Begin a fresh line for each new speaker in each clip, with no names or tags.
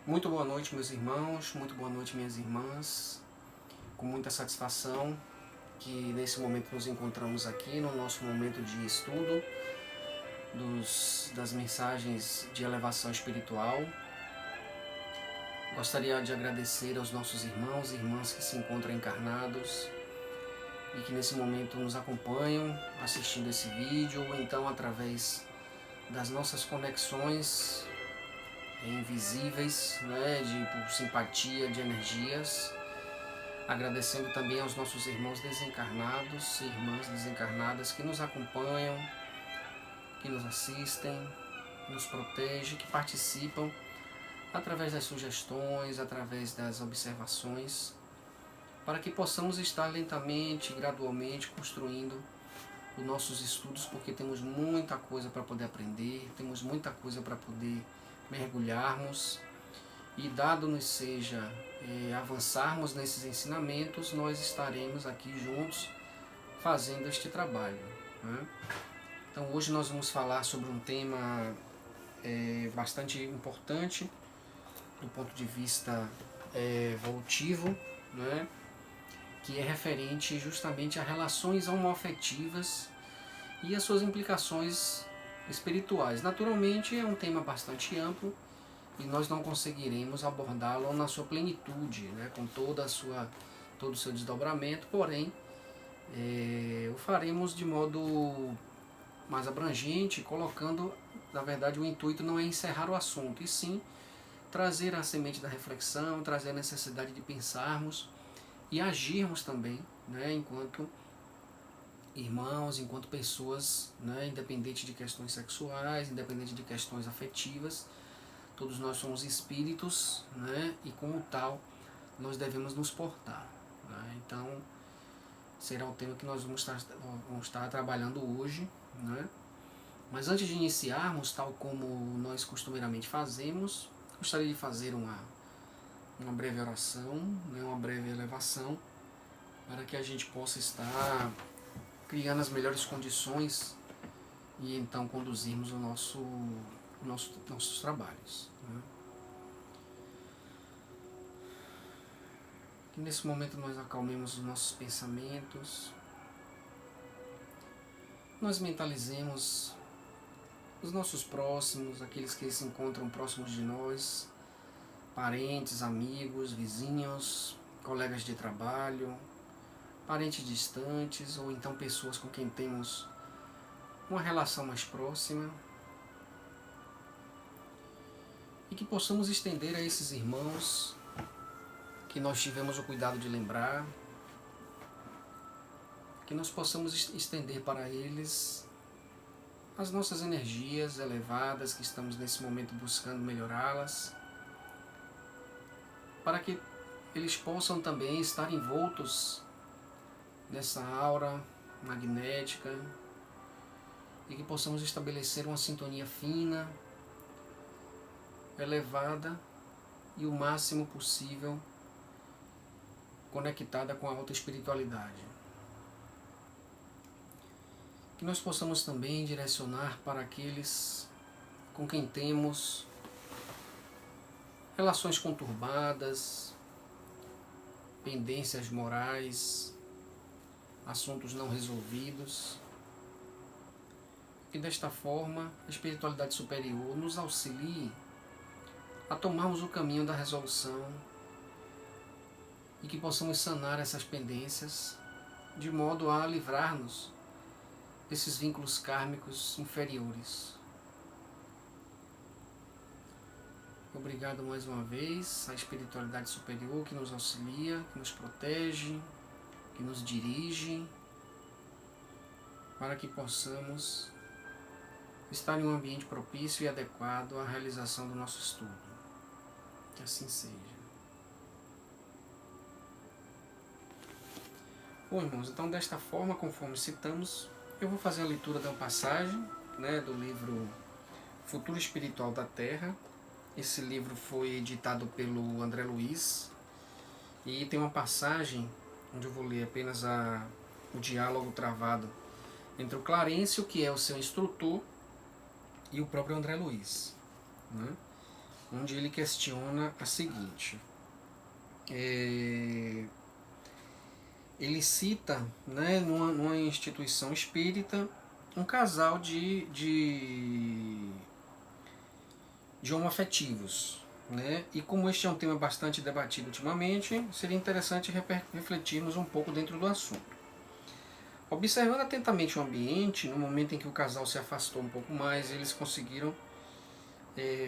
Muito boa noite, meus irmãos, muito boa noite, minhas irmãs. Com muita satisfação que nesse momento nos encontramos aqui no nosso momento de estudo das mensagens de elevação espiritual. Gostaria de agradecer aos nossos irmãos e irmãs que se encontram encarnados e que nesse momento nos acompanham assistindo esse vídeo, ou então através das nossas conexões invisíveis, né, por simpatia, de energias. Agradecendo também aos nossos irmãos desencarnados e irmãs desencarnadas que nos acompanham, que nos assistem, nos protegem, que participam através das sugestões, através das observações, para que possamos estar lentamente, gradualmente construindo os nossos estudos, porque temos muita coisa para poder aprender, temos muita coisa para poder mergulharmos, e dado nos seja avançarmos nesses ensinamentos, nós estaremos aqui juntos fazendo este trabalho, né? Então hoje nós vamos falar sobre um tema bastante importante do ponto de vista evolutivo, né? Que é referente justamente a relações homoafetivas e as suas implicações espirituais. Naturalmente é um tema bastante amplo e nós não conseguiremos abordá-lo na sua plenitude, né, com todo o seu desdobramento, porém o faremos de modo mais abrangente, colocando, na verdade, o intuito não é encerrar o assunto, e sim trazer a semente da reflexão, trazer a necessidade de pensarmos e agirmos também, né, enquanto irmãos, enquanto pessoas, né, independente de questões sexuais, independente de questões afetivas. Todos nós somos espíritos, né, e como tal nós devemos nos portar, né? Então será o tema que nós vamos estar trabalhando hoje, né? Mas antes de iniciarmos, tal como nós costumeiramente fazemos, gostaria de fazer uma breve oração, né, uma breve elevação, para que a gente possa estar criando as melhores condições e então conduzirmos nossos trabalhos, né? Que nesse momento nós acalmemos os nossos pensamentos, nós mentalizemos os nossos próximos, aqueles que se encontram próximos de nós, parentes, amigos, vizinhos, colegas de trabalho, parentes distantes, ou então pessoas com quem temos uma relação mais próxima, e que possamos estender a esses irmãos que nós tivemos o cuidado de lembrar, que nós possamos estender para eles as nossas energias elevadas, que estamos nesse momento buscando melhorá-las, para que eles possam também estar envoltos nessa aura magnética e que possamos estabelecer uma sintonia fina, elevada e o máximo possível conectada com a alta espiritualidade. Que nós possamos também direcionar para aqueles com quem temos relações conturbadas, pendências morais, assuntos não resolvidos, que desta forma a espiritualidade superior nos auxilie a tomarmos o caminho da resolução e que possamos sanar essas pendências de modo a livrar-nos desses vínculos kármicos inferiores. Obrigado mais uma vez à espiritualidade superior que nos auxilia, que nos protege, que nos dirige, para que possamos estar em um ambiente propício e adequado à realização do nosso estudo. Que assim seja. Bom, irmãos, então desta forma, conforme citamos, eu vou fazer a leitura da passagem, né, do livro Futuro Espiritual da Terra. Esse livro foi editado pelo André Luiz e tem uma passagem onde eu vou ler apenas o diálogo travado entre o Clarencio, que é o seu instrutor, e o próprio André Luiz, né? onde ele questiona a seguinte. Ele cita, né, numa instituição espírita, um casal de homoafetivos. Né? E como este é um tema bastante debatido ultimamente, seria interessante refletirmos um pouco dentro do assunto. Observando atentamente o ambiente, no momento em que o casal se afastou um pouco mais, eles conseguiram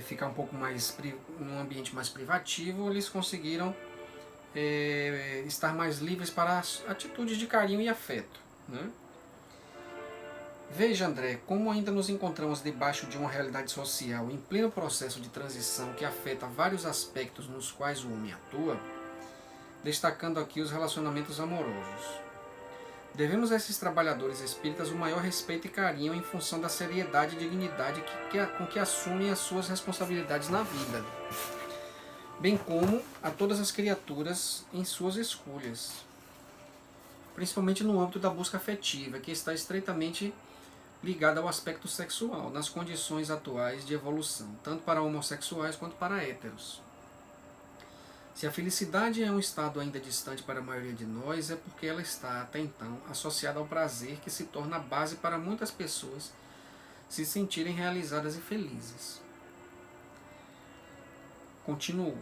ficar um pouco mais num ambiente mais privativo, eles conseguiram estar mais livres para atitudes de carinho e afeto. Né? Veja, André, como ainda nos encontramos debaixo de uma realidade social em pleno processo de transição que afeta vários aspectos nos quais o homem atua, destacando aqui os relacionamentos amorosos. Devemos a esses trabalhadores espíritas o maior respeito e carinho em função da seriedade e dignidade com que assumem as suas responsabilidades na vida, bem como a todas as criaturas em suas escolhas, principalmente no âmbito da busca afetiva, que está estreitamente ligada ao aspecto sexual, nas condições atuais de evolução, tanto para homossexuais quanto para héteros. Se a felicidade é um estado ainda distante para a maioria de nós, é porque ela está, até então, associada ao prazer que se torna a base para muitas pessoas se sentirem realizadas e felizes. Continuo.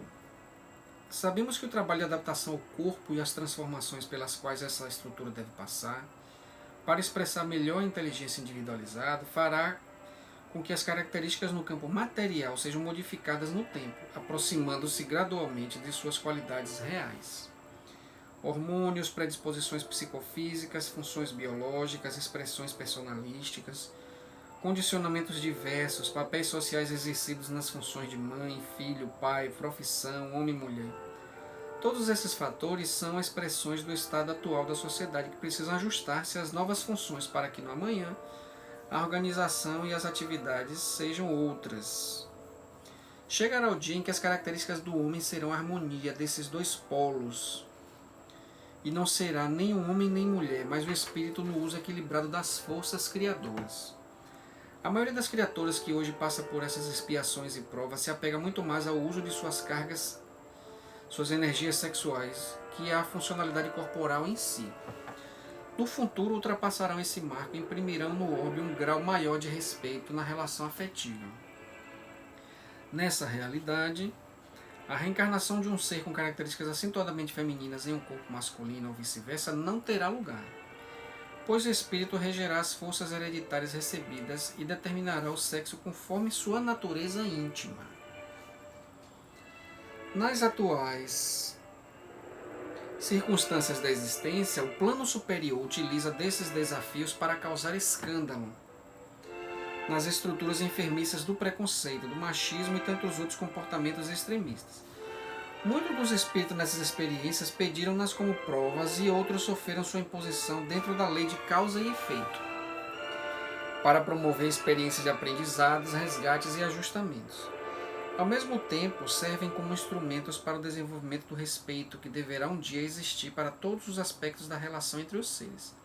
Sabemos que o trabalho de adaptação ao corpo e as transformações pelas quais essa estrutura deve passar, para expressar melhor a inteligência individualizada, fará com que as características no campo material sejam modificadas no tempo, aproximando-se gradualmente de suas qualidades reais. Hormônios, predisposições psicofísicas, funções biológicas, expressões personalísticas, condicionamentos diversos, papéis sociais exercidos nas funções de mãe, filho, pai, profissão, homem e mulher. Todos esses fatores são expressões do estado atual da sociedade que precisam ajustar-se às novas funções para que no amanhã a organização e as atividades sejam outras. Chegará o dia em que as características do homem serão a harmonia desses dois polos, e não será nem um homem nem mulher, mas o espírito no uso equilibrado das forças criadoras. A maioria das criaturas que hoje passa por essas expiações e provas se apega muito mais ao uso de suas cargas, suas energias sexuais, que à funcionalidade corporal em si. No futuro ultrapassarão esse marco e imprimirão no orbe um grau maior de respeito na relação afetiva. Nessa realidade, a reencarnação de um ser com características acentuadamente femininas em um corpo masculino ou vice-versa não terá lugar, pois o espírito regerá as forças hereditárias recebidas e determinará o sexo conforme sua natureza íntima. Nas atuais circunstâncias da existência, o plano superior utiliza desses desafios para causar escândalo nas estruturas enfermiças do preconceito, do machismo e tantos outros comportamentos extremistas. Muitos dos espíritos nessas experiências pediram-nas como provas e outros sofreram sua imposição dentro da lei de causa e efeito, para promover experiências de aprendizados, resgates e ajustamentos. Ao mesmo tempo, servem como instrumentos para o desenvolvimento do respeito que deverá um dia existir para todos os aspectos da relação entre os seres,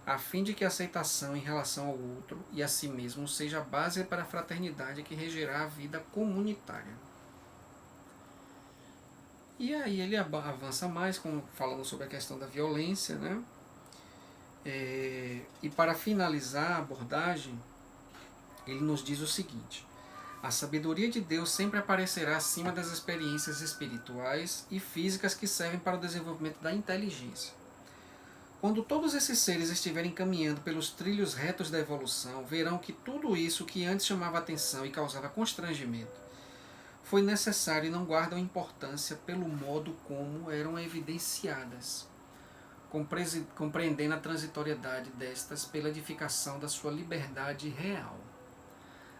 a fim de que a aceitação em relação ao outro e a si mesmo seja a base para a fraternidade que regerá a vida comunitária. E aí ele avança mais, falando sobre a questão da violência, né? E para finalizar a abordagem, ele nos diz o seguinte: a sabedoria de Deus sempre aparecerá acima das experiências espirituais e físicas que servem para o desenvolvimento da inteligência. Quando todos esses seres estiverem caminhando pelos trilhos retos da evolução, verão que tudo isso que antes chamava atenção e causava constrangimento foi necessário e não guardam importância pelo modo como eram evidenciadas, compreendendo a transitoriedade destas pela edificação da sua liberdade real.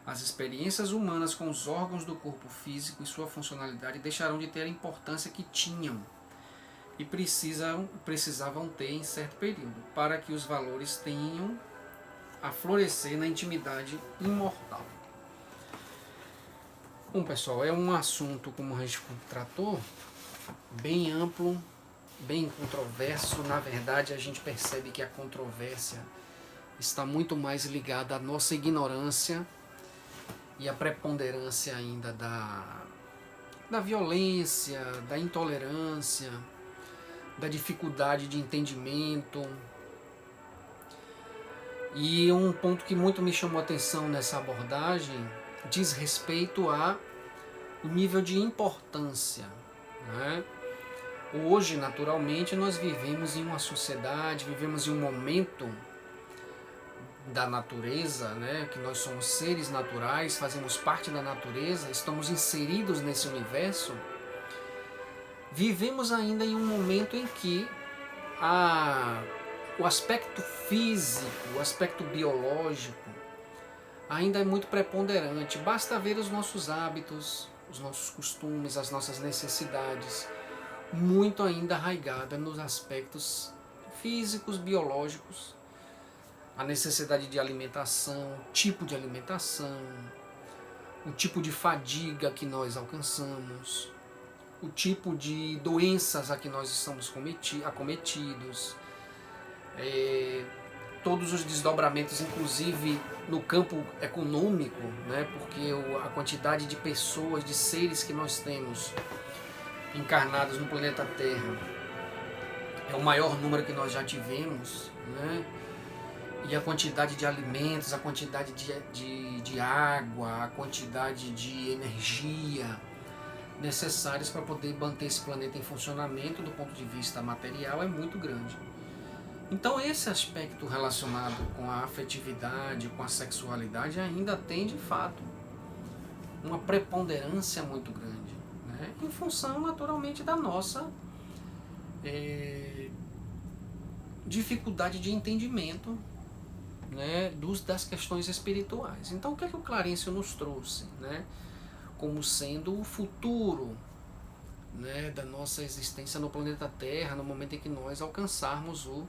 As experiências humanas com os órgãos do corpo físico e sua funcionalidade deixarão de ter a importância que tinham e precisavam ter em certo período, para que os valores tenham a florescer na intimidade imortal. Bom, pessoal, é um assunto, como a gente tratou, bem amplo, bem controverso. Na verdade, a gente percebe que a controvérsia está muito mais ligada à nossa ignorância e a preponderância ainda da violência, da intolerância, da dificuldade de entendimento. E um ponto que muito me chamou a atenção nessa abordagem diz respeito ao nível de importância, né? Hoje, naturalmente, nós vivemos em uma sociedade, vivemos em um momento da natureza, né? Que nós somos seres naturais, fazemos parte da natureza, estamos inseridos nesse universo. Vivemos ainda em um momento em que o aspecto físico, o aspecto biológico, ainda é muito preponderante. Basta ver os nossos hábitos, os nossos costumes, as nossas necessidades, muito ainda arraigada nos aspectos físicos, biológicos, a necessidade de alimentação, tipo de alimentação, o tipo de fadiga que nós alcançamos, o tipo de doenças a que nós estamos acometidos, todos os desdobramentos, inclusive no campo econômico, né? Porque a quantidade de pessoas, de seres que nós temos encarnados no planeta Terra é o maior número que nós já tivemos, né? E a quantidade de alimentos, a quantidade de água, a quantidade de energia necessárias para poder manter esse planeta em funcionamento do ponto de vista material é muito grande. Então esse aspecto relacionado com a afetividade, com a sexualidade ainda tem de fato uma preponderância muito grande, né? Em função naturalmente da nossa dificuldade de entendimento, né, das questões espirituais. Então o que é que o Clarencio nos trouxe, né, como sendo o futuro, né, da nossa existência no planeta Terra, no momento em que nós alcançarmos o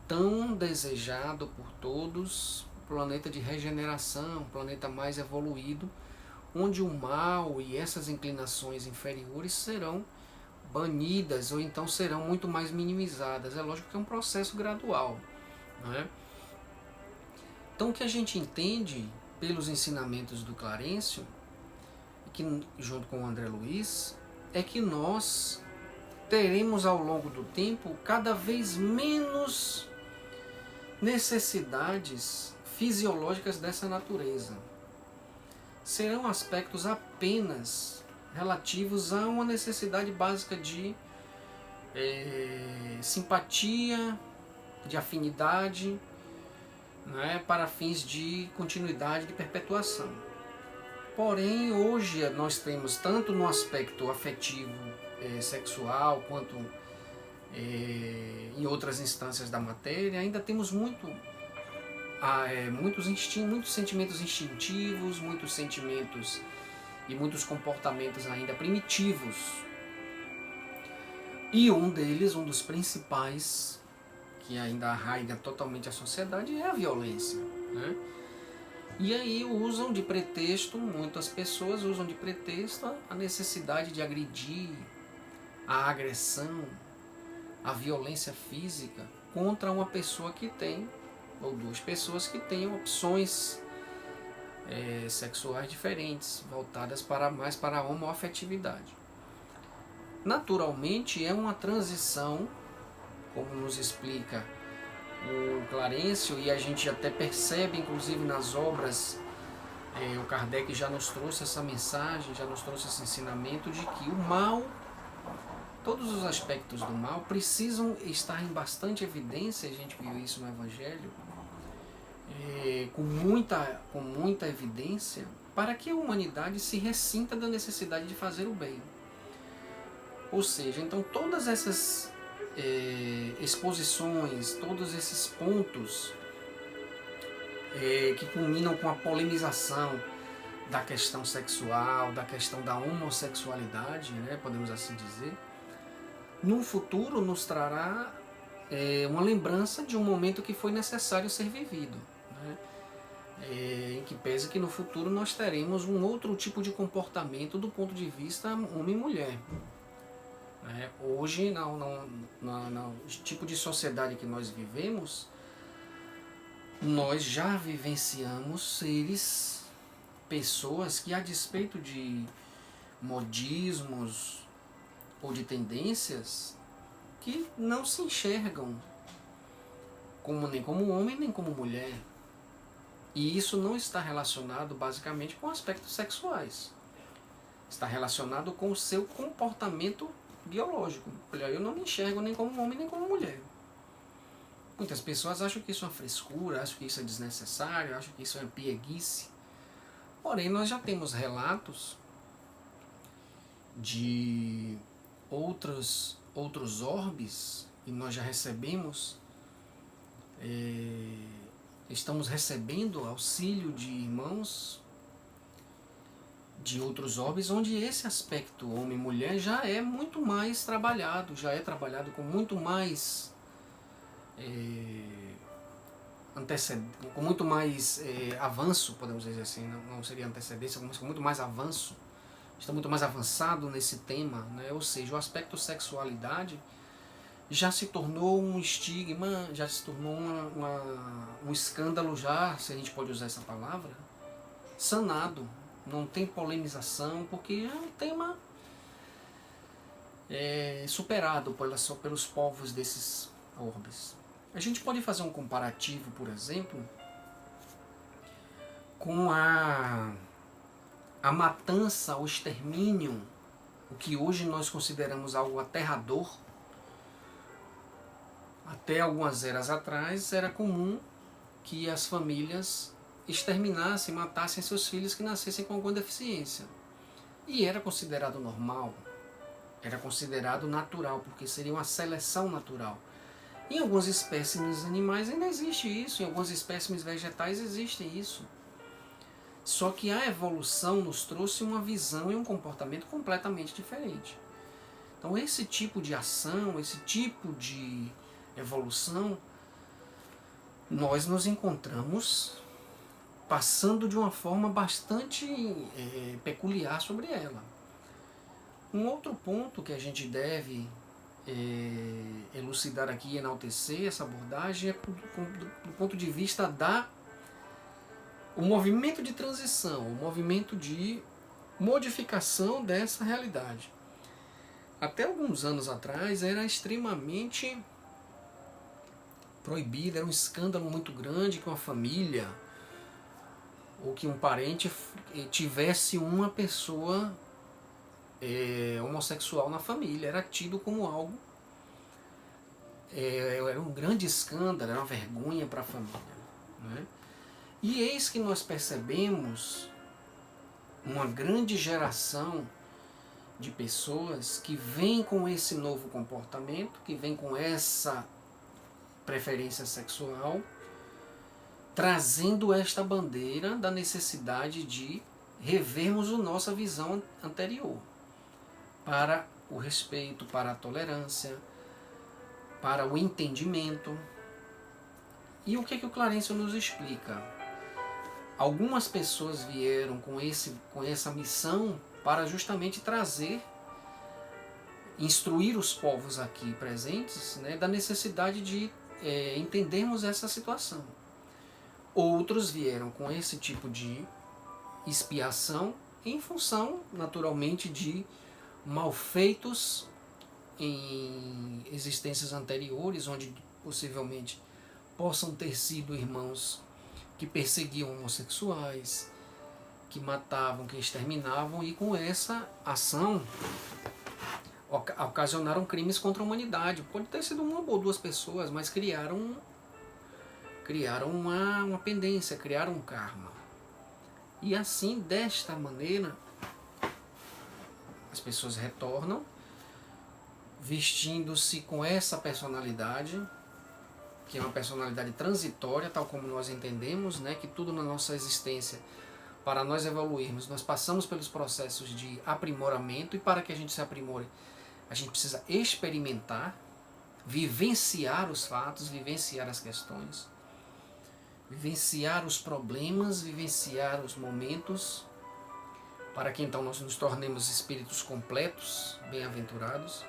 tão desejado por todos planeta de regeneração, planeta mais evoluído, onde o mal e essas inclinações inferiores serão banidas ou então serão muito mais minimizadas. É lógico que é um processo gradual, né? Então o que a gente entende pelos ensinamentos do Clarencio, que, junto com o André Luiz, é que nós teremos ao longo do tempo cada vez menos necessidades fisiológicas dessa natureza. Serão aspectos apenas relativos a uma necessidade básica de simpatia, de afinidade, né, para fins de continuidade, de perpetuação. Porém, hoje nós temos, tanto no aspecto afetivo, sexual, quanto em outras instâncias da matéria, ainda temos muitos sentimentos instintivos, muitos sentimentos e muitos comportamentos ainda primitivos. E um dos principais, que ainda arraiga totalmente a sociedade, é a violência, né? E aí usam de pretexto, muitas pessoas usam de pretexto a necessidade de agredir, a agressão, a violência física contra uma pessoa que tem, ou duas pessoas que têm opções sexuais diferentes, voltadas mais para a homoafetividade. Naturalmente é uma transição, como nos explica o Clarencio, e a gente até percebe, inclusive nas obras, o Kardec já nos trouxe essa mensagem, já nos trouxe esse ensinamento de que o mal, todos os aspectos do mal precisam estar em bastante evidência. A gente viu isso no Evangelho, com muita evidência, para que a humanidade se ressinta da necessidade de fazer o bem. Ou seja, então todas essas exposições, todos esses pontos que culminam com a polemização da questão sexual, da questão da homossexualidade, né, podemos assim dizer, no futuro nos trará uma lembrança de um momento que foi necessário ser vivido, né, em que pese que no futuro nós teremos um outro tipo de comportamento do ponto de vista homem e mulher. Hoje, no tipo de sociedade que nós vivemos, nós já vivenciamos seres pessoas que, a despeito de modismos ou de tendências, que não se enxergam nem como homem nem como mulher. E isso não está relacionado basicamente com aspectos sexuais. Está relacionado com o seu comportamento biológico. Eu não me enxergo nem como homem nem como mulher. Muitas pessoas acham que isso é uma frescura, acham que isso é desnecessário, acham que isso é pieguice. Porém, nós já temos relatos de outros orbes, e nós já estamos recebendo auxílio de irmãos de outros orbes, onde esse aspecto homem e mulher já é muito mais trabalhado, já é trabalhado com muito mais com muito mais avanço, podemos dizer assim, não seria antecedência, mas com muito mais avanço, está muito mais avançado nesse tema, né? Ou seja, o aspecto sexualidade já se tornou um estigma, já se tornou um escândalo, já, se a gente pode usar essa palavra, sanado. Não tem polemização, porque é um tema superado pelos povos desses orbes. A gente pode fazer um comparativo, por exemplo, com a matança, o extermínio, o que hoje nós consideramos algo aterrador. Até algumas eras atrás era comum que as famílias exterminassem, matassem seus filhos que nascessem com alguma deficiência. E era considerado normal, era considerado natural, porque seria uma seleção natural. Em alguns espécimes animais ainda existe isso, em alguns espécimes vegetais existe isso. Só que a evolução nos trouxe uma visão e um comportamento completamente diferente. Então esse tipo de ação, esse tipo de evolução, nós nos encontramos passando de uma forma bastante peculiar sobre ela. Um outro ponto que a gente deve elucidar aqui e enaltecer essa abordagem é do ponto de vista o movimento de transição, o movimento de modificação dessa realidade. Até alguns anos atrás era extremamente proibido, era um escândalo muito grande que uma família ou que um parente tivesse uma pessoa homossexual na família. Era tido como algo, era um grande escândalo, era uma vergonha para a família, né? E eis que nós percebemos uma grande geração de pessoas que vêm com esse novo comportamento, que vêm com essa preferência sexual, trazendo esta bandeira da necessidade de revermos a nossa visão anterior para o respeito, para a tolerância, para o entendimento. E o que o Clarencio nos explica? Algumas pessoas vieram com essa missão para justamente instruir os povos aqui presentes, né, da necessidade de entendermos essa situação. Outros vieram com esse tipo de expiação em função, naturalmente, de malfeitos em existências anteriores, onde possivelmente possam ter sido irmãos que perseguiam homossexuais, que matavam, que exterminavam, e com essa ação ocasionaram crimes contra a humanidade. Pode ter sido uma ou duas pessoas, mas criaram uma pendência, criaram um karma. E assim, desta maneira, as pessoas retornam vestindo-se com essa personalidade, que é uma personalidade transitória, tal como nós entendemos, né, que tudo na nossa existência, para nós evoluirmos, nós passamos pelos processos de aprimoramento, e para que a gente se aprimore, a gente precisa experimentar, vivenciar os fatos, vivenciar as questões, vivenciar os problemas, vivenciar os momentos, para que então nós nos tornemos espíritos completos, bem-aventurados.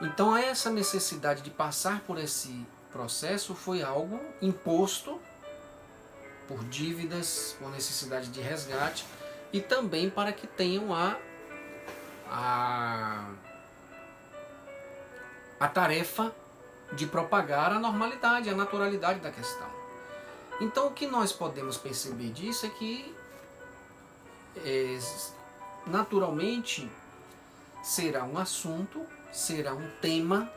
Então essa necessidade de passar por esse processo foi algo imposto por dívidas, por necessidade de resgate, e também para que tenham a tarefa de propagar a normalidade, a naturalidade da questão. Então o que nós podemos perceber disso é que naturalmente será um assunto, será um tema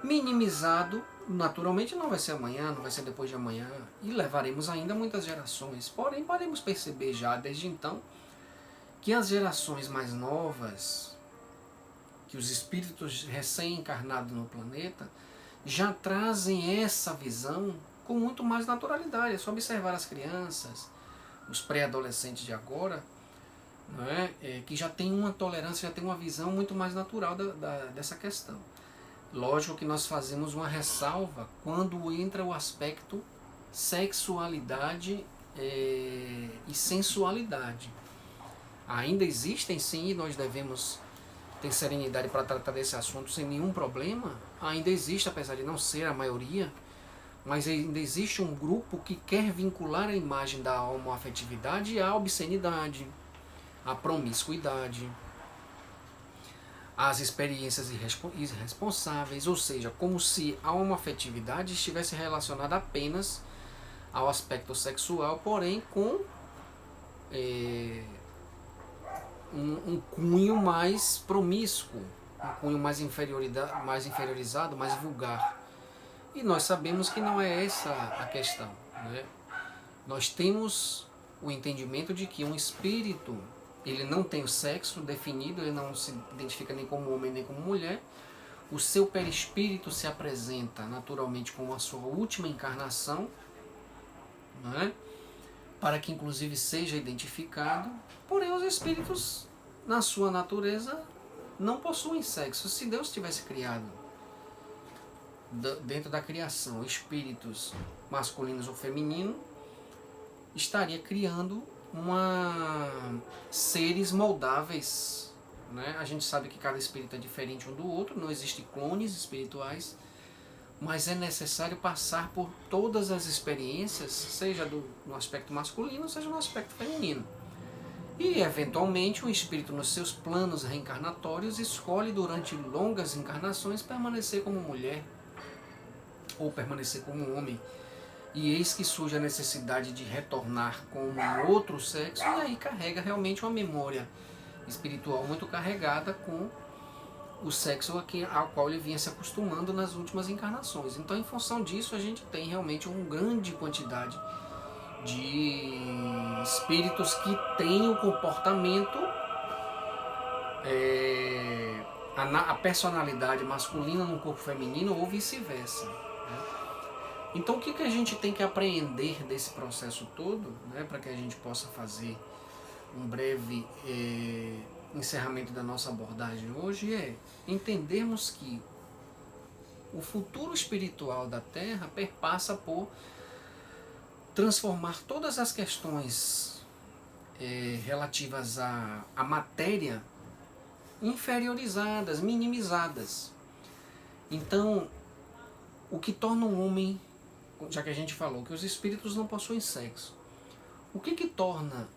minimizado. Naturalmente não vai ser amanhã, não vai ser depois de amanhã, e levaremos ainda muitas gerações. Porém, podemos perceber já desde então que as gerações mais novas, que os espíritos recém-encarnados no planeta, já trazem essa visão com muito mais naturalidade. É só observar as crianças, os pré-adolescentes de agora, não é? Que já tem uma tolerância, já tem uma visão muito mais natural dessa questão. Lógico que nós fazemos uma ressalva quando entra o aspecto sexualidade e sensualidade. Ainda existem sim, e nós devemos ter serenidade para tratar desse assunto sem nenhum problema. Ainda existe, apesar de não ser a maioria, mas ainda existe um grupo que quer vincular a imagem da homoafetividade à obscenidade, à promiscuidade, às experiências irresponsáveis, ou seja, como se a homoafetividade estivesse relacionada apenas ao aspecto sexual, porém com um cunho mais promíscuo, um cunho mais inferiorizado, mais vulgar. E nós sabemos que não é essa a questão, né? Nós temos o entendimento de que um espírito, ele não tem o sexo definido, ele não se identifica nem como homem nem como mulher. O seu perispírito se apresenta naturalmente como a sua última encarnação, né? Para que inclusive seja identificado. Porém, os espíritos, na sua natureza, não possuem sexo. Se Deus tivesse criado, dentro da criação, espíritos masculinos ou femininos, estaria criando seres moldáveis, né? A gente sabe que cada espírito é diferente um do outro, não existem clones espirituais, mas é necessário passar por todas as experiências, seja no aspecto masculino, seja no aspecto feminino. E, eventualmente, o espírito, nos seus planos reencarnatórios, escolhe durante longas encarnações permanecer como mulher ou permanecer como homem. E eis que surge a necessidade de retornar com um outro sexo, e aí carrega realmente uma memória espiritual muito carregada com o sexo ao qual ele vinha se acostumando nas últimas encarnações. Então, em função disso, a gente tem realmente uma grande quantidade de espíritos que têm o comportamento, a personalidade masculina no corpo feminino ou vice-versa, né? Então, o que a gente tem que apreender desse processo todo, né, para que a gente possa fazer um breve encerramento da nossa abordagem hoje, é entendermos que o futuro espiritual da Terra perpassa por transformar todas as questões relativas à matéria inferiorizadas, minimizadas. Então, o que torna um homem, já que a gente falou que os espíritos não possuem sexo, o que torna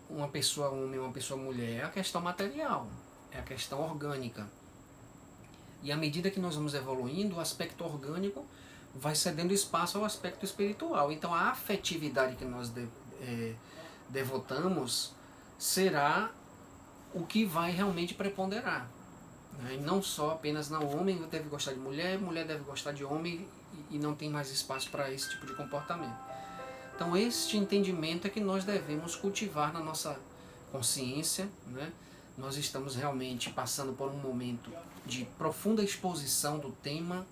uma pessoa homem, uma pessoa mulher? É a questão material, é a questão orgânica. E à medida que nós vamos evoluindo, o aspecto orgânico vai cedendo espaço ao aspecto espiritual. Então a afetividade que nós devotamos será o que vai realmente preponderar, né? E não só apenas não, o homem deve gostar de mulher, mulher deve gostar de homem, e não tem mais espaço para esse tipo de comportamento. Então este entendimento é que nós devemos cultivar na nossa consciência, né? Nós estamos realmente passando por um momento de profunda exposição do tema,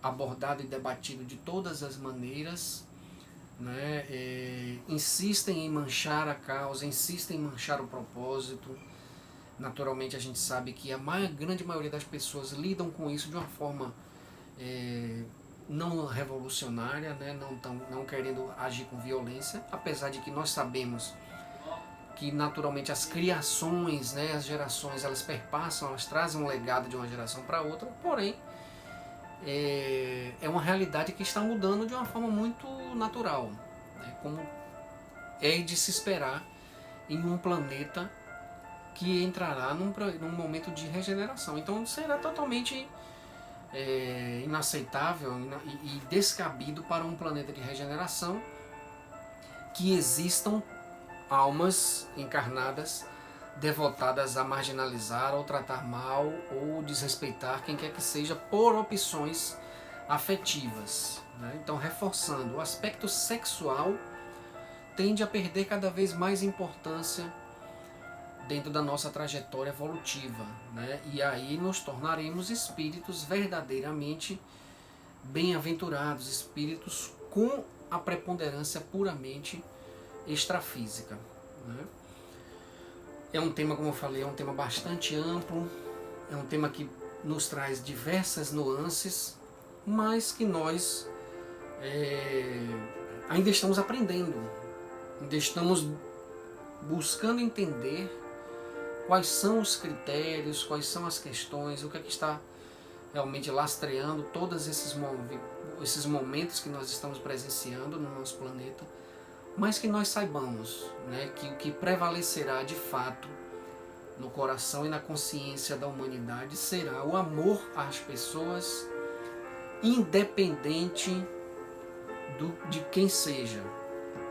abordado e debatido de todas as maneiras, né? Insistem em manchar a causa, insistem em manchar o propósito. Naturalmente a gente sabe que a grande maioria das pessoas lidam com isso de uma forma não revolucionária, né? Não querendo agir com violência, apesar de que nós sabemos que naturalmente as criações, né, as gerações, elas perpassam, elas trazem um legado de uma geração para outra, porém é uma realidade que está mudando de uma forma muito natural, né? Como é de se esperar em um planeta que entrará num momento de regeneração. Então será totalmente inaceitável e descabido para um planeta de regeneração que existam almas encarnadas devotadas a marginalizar ou tratar mal ou desrespeitar quem quer que seja por opções afetivas, né? Então, reforçando, o aspecto sexual tende a perder cada vez mais importância dentro da nossa trajetória evolutiva, né? E aí nos tornaremos espíritos verdadeiramente bem-aventurados, espíritos com a preponderância puramente extrafísica, né? É um tema, como eu falei, é um tema bastante amplo, é um tema que nos traz diversas nuances, mas que nós ainda estamos aprendendo, ainda estamos buscando entender quais são os critérios, quais são as questões, o que é que está realmente lastreando todos esses momentos que nós estamos presenciando no nosso planeta, mas que nós saibamos, né, que o que prevalecerá de fato no coração e na consciência da humanidade será o amor às pessoas, independente de quem seja,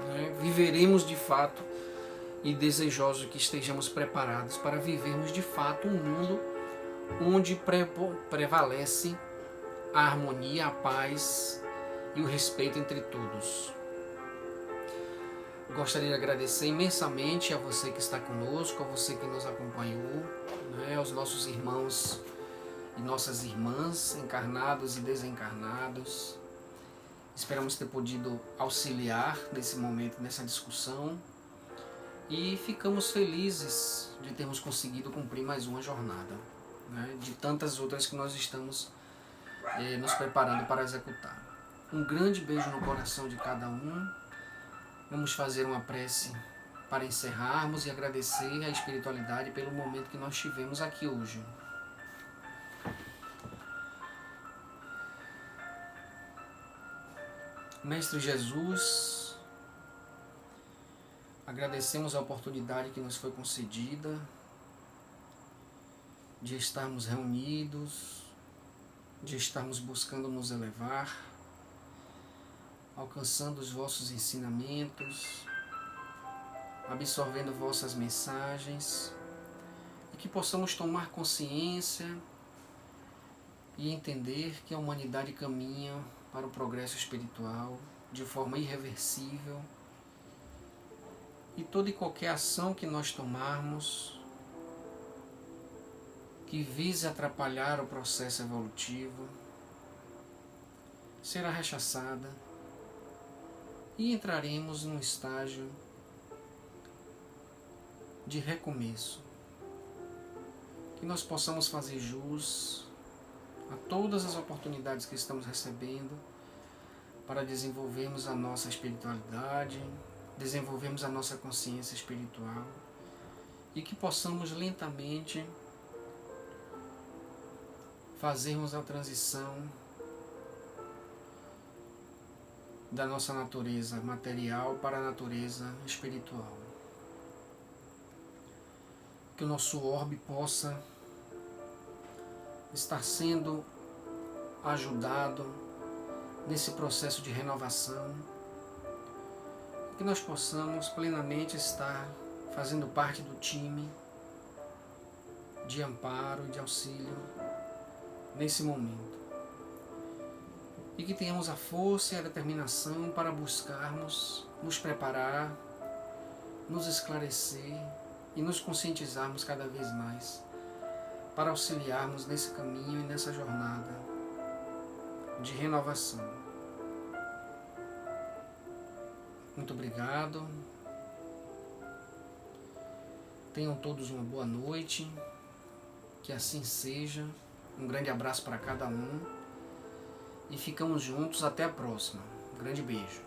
né? Viveremos de fato e desejoso que estejamos preparados para vivermos de fato um mundo onde prevalece a harmonia, a paz e o respeito entre todos. Gostaria de agradecer imensamente a você que está conosco, a você que nos acompanhou, né, aos nossos irmãos e nossas irmãs, encarnados e desencarnados. Esperamos ter podido auxiliar nesse momento, nessa discussão, e ficamos felizes de termos conseguido cumprir mais uma jornada, né, de tantas outras que nós estamos nos preparando para executar. Um grande beijo no coração de cada um. Vamos fazer uma prece para encerrarmos e agradecer à espiritualidade pelo momento que nós tivemos aqui hoje. Mestre Jesus, agradecemos a oportunidade que nos foi concedida de estarmos reunidos, de estarmos buscando nos elevar, alcançando os vossos ensinamentos, absorvendo vossas mensagens, e que possamos tomar consciência e entender que a humanidade caminha para o progresso espiritual de forma irreversível, e toda e qualquer ação que nós tomarmos que vise atrapalhar o processo evolutivo será rechaçada e entraremos num estágio de recomeço. Que nós possamos fazer jus a todas as oportunidades que estamos recebendo para desenvolvermos a nossa espiritualidade, desenvolvermos a nossa consciência espiritual, e que possamos lentamente fazermos a transição da nossa natureza material para a natureza espiritual. Que o nosso orbe possa estar sendo ajudado nesse processo de renovação, que nós possamos plenamente estar fazendo parte do time de amparo e de auxílio nesse momento. E que tenhamos a força e a determinação para buscarmos nos preparar, nos esclarecer e nos conscientizarmos cada vez mais para auxiliarmos nesse caminho e nessa jornada de renovação. Muito obrigado. Tenham todos uma boa noite. Que assim seja. Um grande abraço para cada um. E ficamos juntos até a próxima. Um grande beijo.